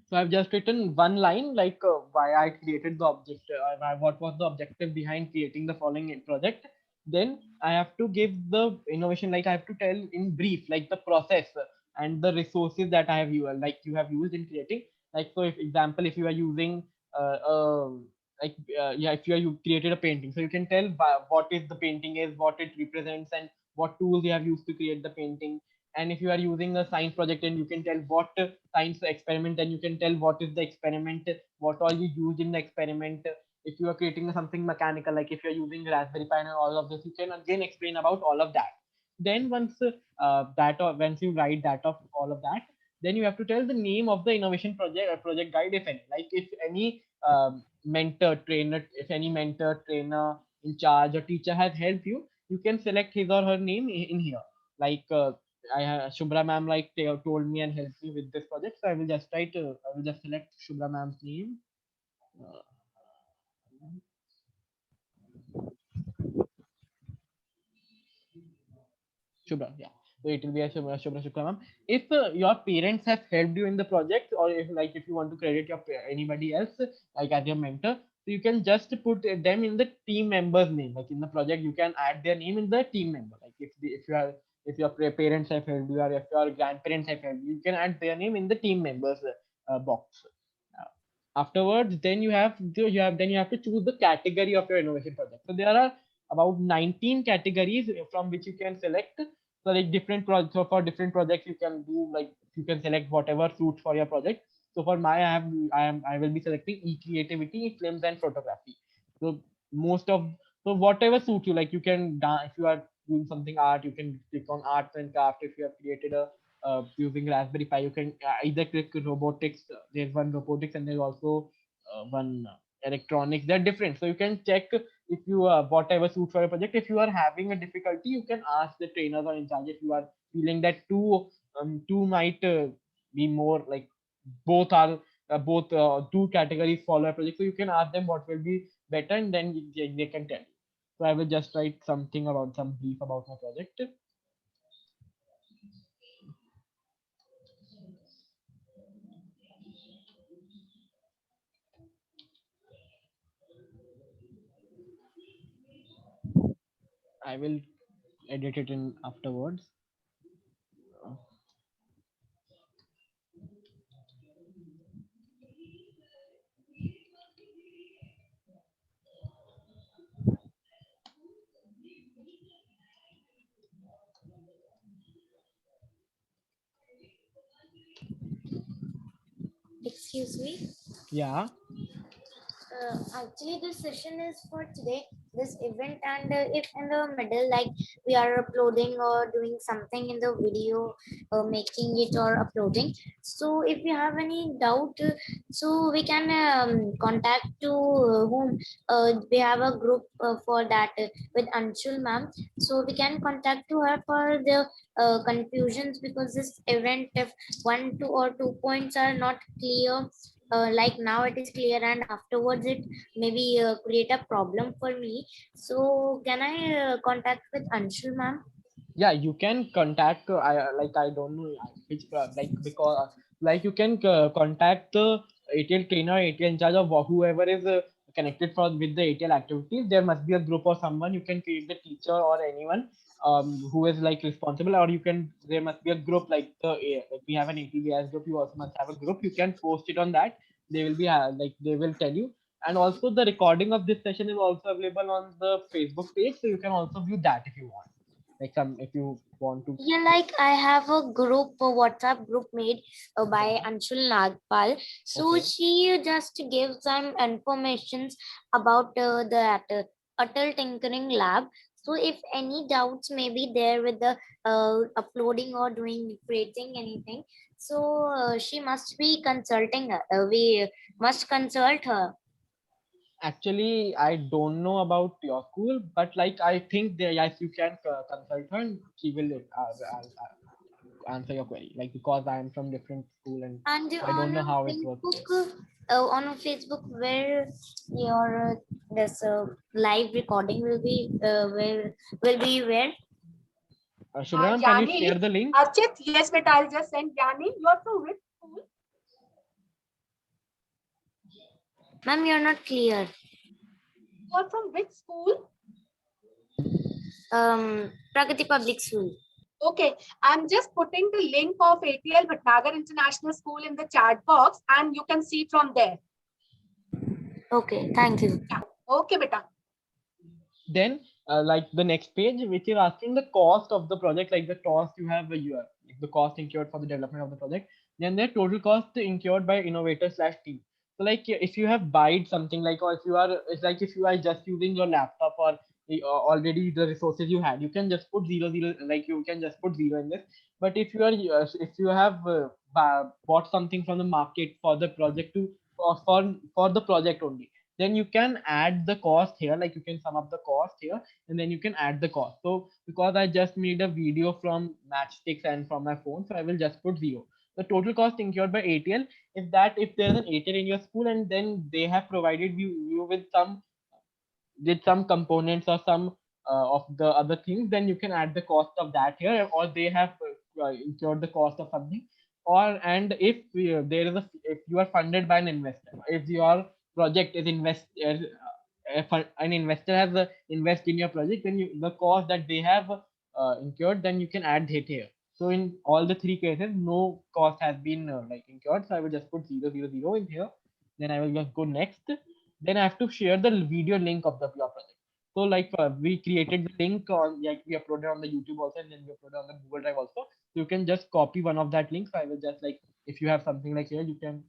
So I've just written one line like why I created the object, what was the objective behind creating the following project. Then I have to give the innovation, like I have to tell in brief, like the process. and the resources that I have used, like you have used in creating. Like, so if example, if you are using yeah, if you created a painting, so you can tell what is the painting is, what it represents, and what tools you have used to create the painting. And if you are using a science project, and you can tell what science experiment, and you can tell what is the experiment, what all you used in the experiment. If you are creating something mechanical, like if you're using Raspberry Pi and all of this, you can again explain about all of that. Then once once you write that of all of that, then you have to tell the name of the innovation project or project guide, if any. Like if any mentor trainer, if any mentor trainer in charge or teacher has helped you, you can select his or her name in here. Like Shubhra ma'am like told me and helped me with this project, so I will just I will just select Shubhra ma'am's name. uh, Shubhra, yeah. So it will be a Shubhra Shukla ma'am. If your parents have helped you in the project, or if like if you want to credit your anybody else like as your mentor, so you can just put them in the team member's name. Like in the project, you can add their name in the team member. Like if you are, if your parents have helped you, or if your grandparents have helped you, you can add their name in the team members box. Afterwards, then you have to choose the category of your innovation project. So there are about 19 categories from which you can select. So like different projects, so for different projects you can do, like you can select whatever suits for your project. So for my, I will be selecting e-creativity, films and photography. So most of, so whatever suits you, like you can if you are doing something art, you can click on arts and craft. If you have created a using Raspberry Pi, you can either click robotics. There's one robotics, and there's also one electronics. They're different, so you can check if you whatever suits for your project. If you are having a difficulty, you can ask the trainers or in charge. If you are feeling that two might be more like both are two categories follow a project, so you can ask them what will be better, and then they can tell you. So I will just write something about some brief about my project. I will edit it in afterwards. Excuse me. Yeah. Actually, this session is for today, this event, and if in the middle, like we are uploading or doing something in the video, making it or uploading. So if you have any doubt, so we can contact to whom we have a group for that with Anshul ma'am. So we can contact to her for the confusions, because this event, if one, two, or 2 points are not clear, like now it is clear and afterwards it maybe create a problem for me. So can I contact with Anshul ma'am? Yeah, you can contact I don't know which like, because like you can contact the ATL trainer, ATL in charge of whoever is connected for with the ATL activities. There must be a group or someone. You can create the teacher or anyone who is like responsible, or you can, there must be a group like like we have an ATVS group. You also must have a group. You can post it on that. They will be like they will tell you. And also the recording of this session is also available on the Facebook page, so you can also view that if you want. Like some, if you want to. Yeah, like I have a group, a WhatsApp group made by Yeah. Anshul Nagpal. So Okay. she just gives some informations about that Atal Tinkering Lab. So if any doubts may be there with the uploading or doing creating anything, so she must be consulting her. We must consult her. Actually, I don't know about your school, but like I think there, yes, you can consult her, and she will answer your query. Like because I am from different school, and And I don't know how it works there. On a Facebook, where your this live recording will be where? Shubhram, can you Yani, share the link? Archit, yes, but I'll just send Yani. You're from which school? Ma'am, you're not clear. You're from which school? Pragati Public School. Okay, I'm just putting the link of ATL Bhatnagar International School in the chat box, and you can see from there. Okay, thank you. Okay, beta. Then like the next page, which is asking the cost of the project, like the cost you have the cost incurred for the development of the project, then the total cost incurred by innovator slash team. So like if you have buyed something, like, or if you are, it's like if you are just using your laptop or already the resources you had, you can just put zero, like you can just put zero in this. But if you are if you have bought something from the market for the project to for the project only, then you can add the cost here, like you can sum up the cost here, and then you can add the cost. So because I just made a video from Matchsticks and from my phone, so I will just put zero. The total cost incurred by ATL is that if there is an ATL in your school and then they have provided you with some components or some of the other things, then you can add the cost of that here, or they have incurred the cost of something. Or and if there is a, if you are funded by an investor, if your project is an investor has invest in your project, then the cost that they have incurred, then you can add it here. So in all the three cases, no cost has been like incurred. So I will just put 000 in here. Then I will just go next. Then I have to share the video link of the your project. So like we created the link on, like we uploaded on the YouTube also, and then we uploaded on the Google Drive also. So you can just copy one of that links. So I will just, like, if you have something like here, you can,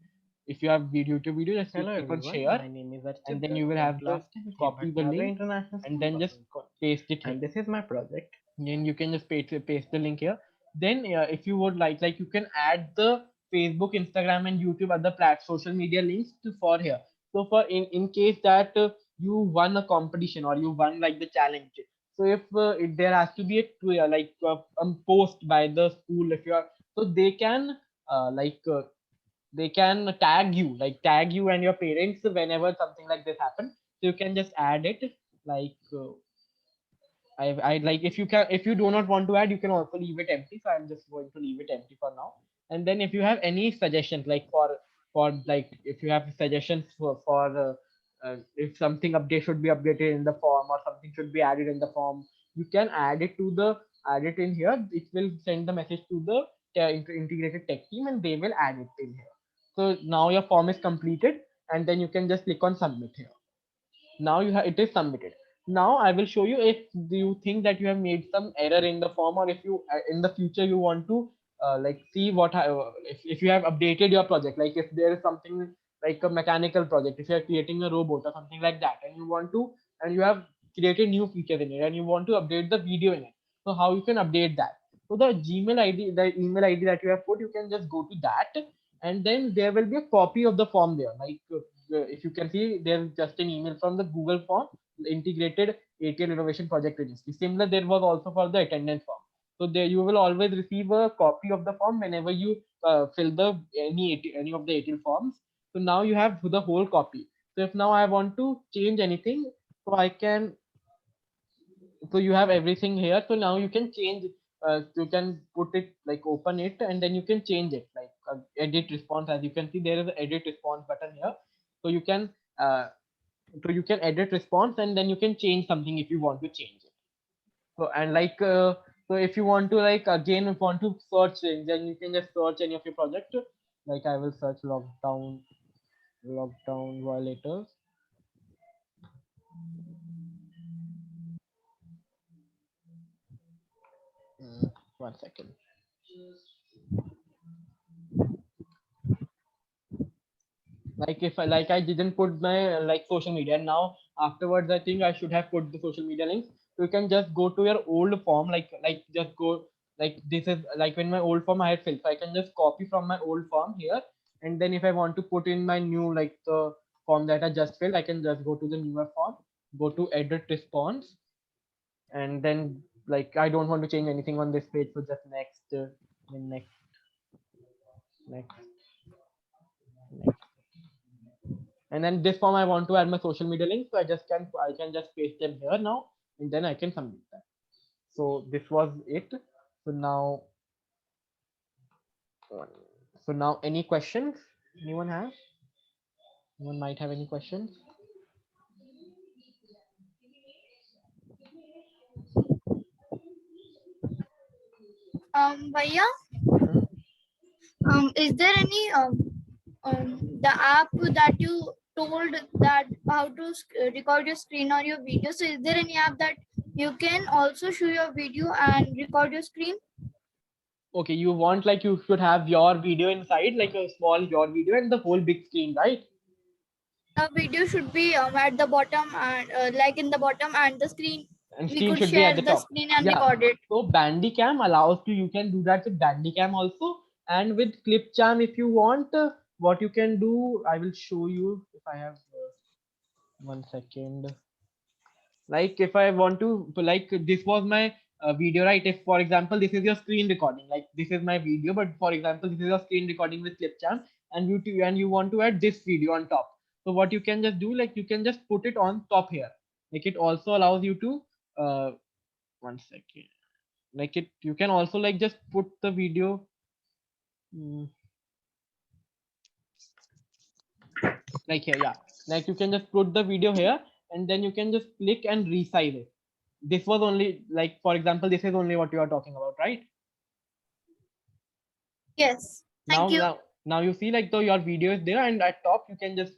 if you have YouTube video, just Hello click on everyone, share, my name is and Archit. then you will have the Last time copy the Bhatnagar link International and School then was just in Kolkata. paste it here. And this is my project. Then you can just paste the link here. Then if you would like you can add the Facebook, Instagram, and YouTube other social media links to for here. So for in case that you won a competition or you won like the challenge, so if there has to be a post by the school, if you are, so they can they can tag you and your parents whenever something like this happens. So you can just add it, like I like, if you can, if you do not want to add, you can also leave it empty. So I'm just going to leave it empty for now. And then if you have any suggestions, like for like if you have suggestions if something update should be updated in the form or something should be added in the form, you can add it in here. It will send the message to the integrated tech team, and they will add it in here. So now your form is completed, and then you can just click on submit here. Now you have, it is submitted. Now I will show you, if you think that you have made some error in the form, or if you in the future you want to like see if you have updated your project, like if there is something like a mechanical project, if you are creating a robot or something like that, and you want to, and you have created new features in it, and you want to update the video in it, so how you can update that? So the Gmail ID, the email ID that you have put, you can just go to that, and then there will be a copy of the form there, like if you can see, there's just an email from the Google form, integrated ATL innovation project registry. Similar, there was also for the attendance form. So there you will always receive a copy of the form whenever you fill the any of the ATL forms. So now you have the whole copy. So if now I want to change anything, so I can, so you have everything here. So now you can change, you can put it, like open it, and then you can change it, like edit response. As you can see, there is an edit response button here. So you can uh, edit response, and then you can change something if you want to change it. So and so if you want to, like, again, if you want to search it, then you can just search any of your project. Like I will search lockdown violators. 1 second. Like if I didn't put my like social media, and now afterwards I think I should have put the social media links. So you can just go to your old form, like just go, like this is like when my old form I had filled, so I can just copy from my old form here, and then if I want to put in my new, like the form that I just filled, I can just go to the newer form, go to edit response, and then, like, I don't want to change anything on this page, so just next, then next, next. And then this form I want to add my social media link, so I can just paste them here now, and then I can submit that. So this was it. So now, any questions anyone have? Anyone might have any questions? Bhaiya, is there any the app that you told that how to record your screen or your video? So is there any app that you can also show your video and record your screen? Okay, you want like you should have your video inside, like a small your video and the whole big screen, right? The video should be at the bottom and like in the bottom, and the screen And we screen could should be at share the the top. screen and Yeah. record it. So Bandicam allows you can do that with Bandicam also, and with Clipcharm if you want. What you can do, I will show you if I have 1 second. Like if I want to, like this was my video, right? If for example this is your screen recording, like this is my video, but for example this is your screen recording with Clipcharm, and you want to add this video on top. So what you can just do, like you can just put it on top here. Like it also allows you to 1 second. Like it, you can also like just put the video. Like here, yeah. Like you can just put the video here, and then you can just click and resize it. This was only like, for example, this is only what you are talking about, right? Yes. Thank you. Now you see like though your video is there, and at top you can just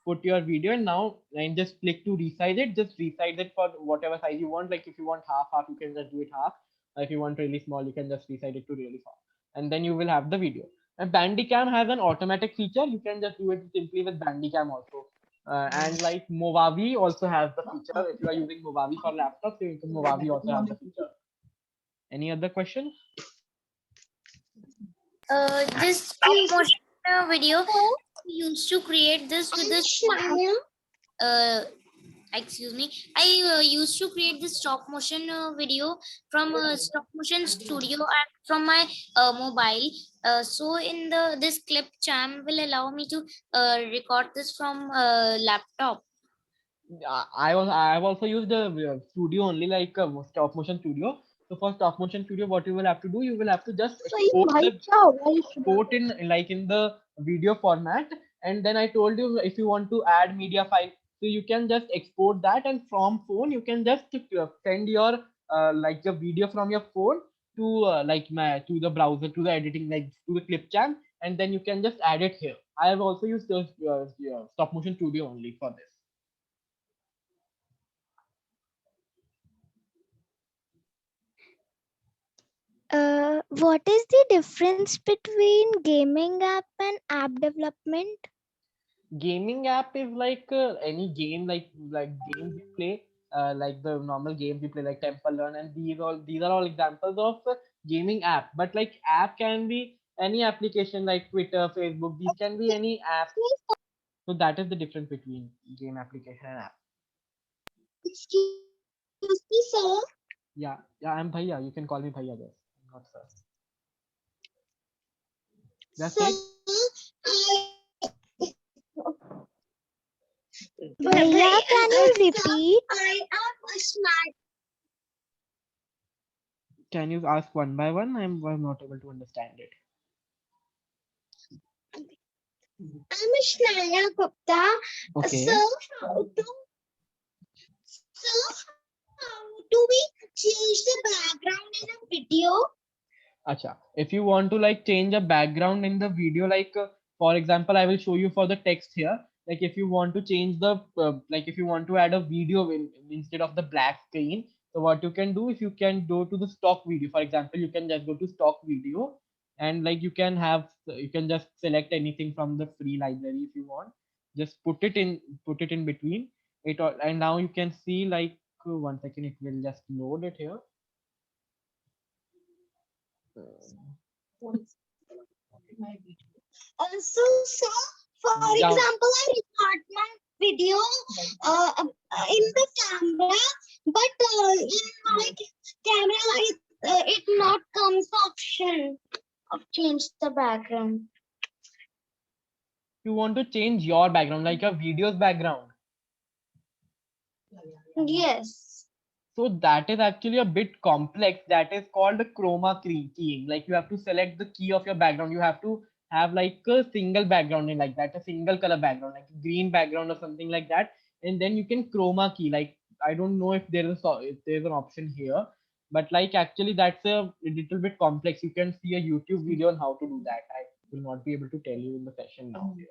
put your video, and just click to resize it. Just resize it for whatever size you want. Like if you want half, you can just do it half. If you want really small, you can just resize it to really small, and then you will have the video. And Bandicam has an automatic feature. You can just do it simply with Bandicam also. And like Movavi also has the feature. If you are using Movavi for laptops, Movavi also has the feature. Any other question? This motion video we used to create this with this excuse me, I used to create this stop motion video from stop motion studio and from my mobile. So in this Clipcharm will allow me to record this from laptop. I have also used the studio only, like stop motion studio. So for stop motion studio, what you will have to do, you will have to just export in like in the video format. And then I told you if you want to add media file, so you can just export that, and from phone you can just send your like your video from your phone to to the browser, to the editing, like to the Clipcharm, and then you can just add it here. I have also used the stop motion studio only for this. What is the difference between gaming app and app development? Gaming app is like any game, like games you play, like the normal games you play, like Temple Run, and these are all examples of gaming app. But like app can be any application like Twitter, Facebook. These can be any app. So that is the difference between game application and app. Excuse me, sir. Yeah, I'm Bhaiya. You can call me Bhaiya, yes, not sir. That's it. Bhaiya, can you repeat? Can you ask one by one? I'm not able to understand it. I'm Shnaya Gupta. Okay. So how do we change the background in a video? Acha. If you want to like change a background in the video, like for example, I will show you for the text here. Like if you want to change the like if you want to add a video instead of the black screen, so what you can do, if you can go to the stock video, for example, you can just go to stock video, and like you can just select anything from the free library if you want. Just put it in between it all, and now you can see like 1 second, it will just load it here. Also, so for example, I record my video in the camera, but in my camera it not comes option of change the background. You want to change your background, like your video's background. Yes. So that is actually a bit complex. That is called chroma keying. Like you have to select the key of your background. You have to have like a single background in like that, a single color background, like a green background or something like that. And then you can chroma key. Like I don't know if there's an option here. but like actually that's a little bit complex. You can see a YouTube video on how to do that. I will not be able to tell you in the session now here.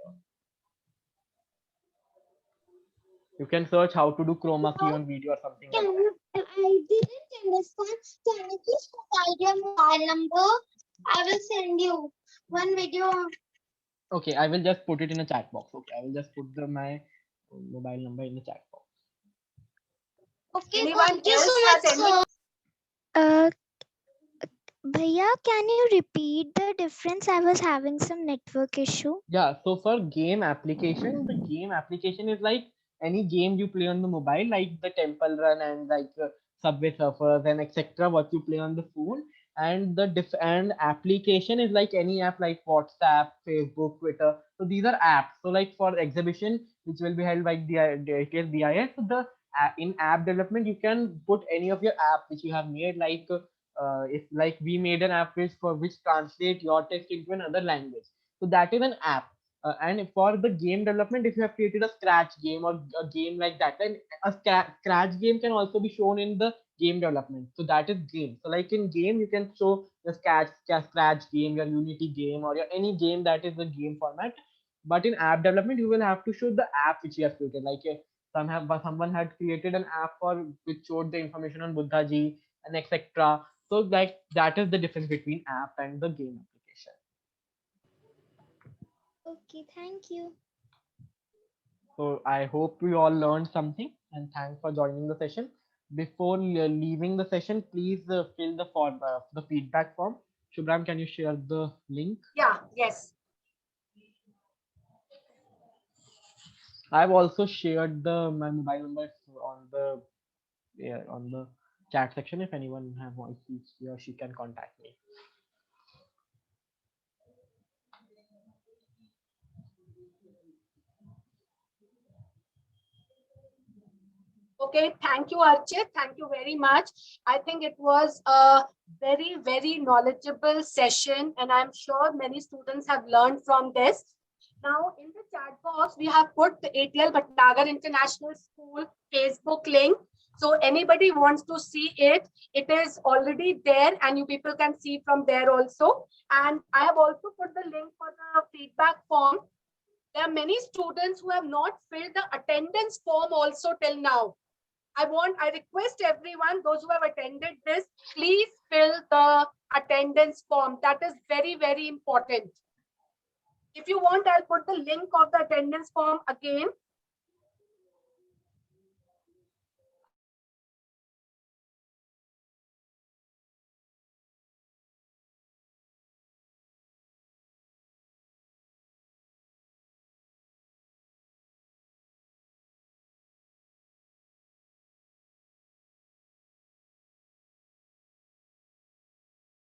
You can search how to do chroma key on video or something like that. I didn't understand. Can you please provide your mobile number? I will send you one video. Okay, I will just put it in a chat box. Okay, I will just put my mobile number in the chat box. Okay, Anyone thank you so else much, has any? sir. Bhaiya, can you repeat the difference? I was having some network issue. Yeah, so for game application, the game application is like any game you play on the mobile, like the Temple Run and like Subway Surfers and etc. What you play on the phone, and the and application is like any app like WhatsApp, Facebook, Twitter. So these are apps. So like for exhibition, which will be held by DIS, so the in app development you can put any of your app which you have made, like if like we made an app which translate your text into another language, so that is an app. And for the game development, if you have created a scratch game or a game like that, then a scratch game can also be shown in the game development. So that is game. So like in game, you can show the scratch game, your Unity game, or your any game that is the game format. But in app development, you will have to show the app which you have created. Like someone had created an app for which showed the information on Buddha ji and etc. So like that is the difference between app and the game application. Okay, thank you. So I hope we all learned something, and thanks for joining the session. Before leaving the session, please fill the form, the feedback form. Shubhram, can you share the link? Yeah, yes. I've also shared my mobile number on the chat section. If anyone have voice, he or she can contact me. Okay, thank you, Archit. Thank you very much. I think it was a very, very knowledgeable session, and I'm sure many students have learned from this. Now, in the chat box, we have put the ATL Bhatnagar International School Facebook link. So anybody wants to see it, it is already there, and you people can see from there also. And I have also put the link for the feedback form. There are many students who have not filled the attendance form also till now. I request everyone, those who have attended this, please fill the attendance form. That is very, very important. If you want, I'll put the link of the attendance form again.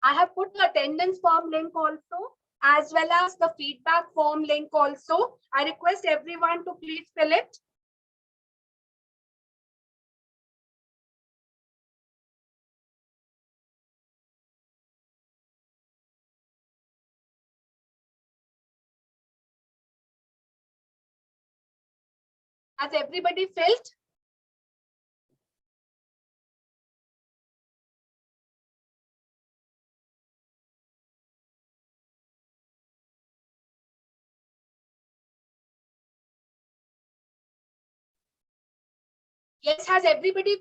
I have put the attendance form link also, as well as the feedback form link also. I request everyone to please fill it. Has everybody filled? Yes, has everybody